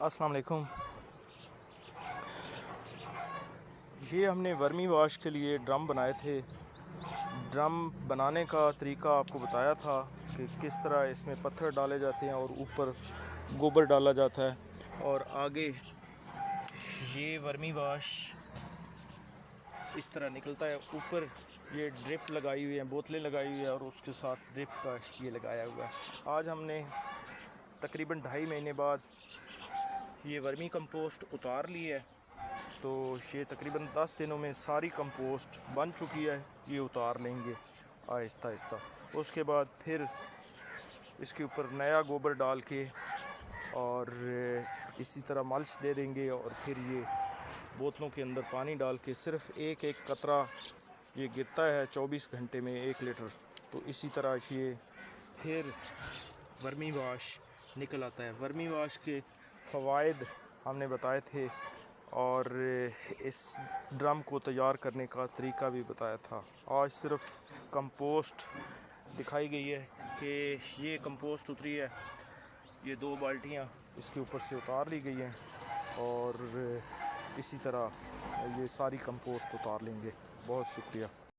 अस्सलाम वालेकुम। ये हमने वर्मी वाश के लिए ड्रम बनाए थे। ड्रम बनाने का तरीका आपको बताया था कि किस तरह इसमें पत्थर डाले जाते हैं और ऊपर गोबर डाला जाता है, और आगे ये वर्मी वाश इस तरह निकलता है। ऊपर ये ड्रिप लगाई हुई है, बोतलें लगाई हुई है और उसके साथ ड्रिप का ये लगाया हुआ है। आज हमने तकरीबन 2.5 महीने बाद ये वर्मी कंपोस्ट उतार ली है। तो ये तकरीबन 10 दिनों में सारी कंपोस्ट बन चुकी है। ये उतार लेंगे आहिस्ता आहिस्ता। उसके बाद फिर इसके ऊपर नया गोबर डाल के और इसी तरह मल्च दे देंगे, और फिर ये बोतलों के अंदर पानी डाल के सिर्फ एक एक कतरा ये गिरता है 24 घंटे में 1 लीटर। तो इसी तरह ये फिर वर्मी वाश निकल आता है। वर्मी वाश के फ़वाइद हमने बताए थे और इस ड्रम को तैयार करने का तरीका भी बताया था। आज सिर्फ कंपोस्ट दिखाई गई है कि ये कंपोस्ट उतरी है। ये 2 बाल्टियाँ इसके ऊपर से उतार ली गई हैं और इसी तरह ये सारी कंपोस्ट उतार लेंगे। बहुत शुक्रिया।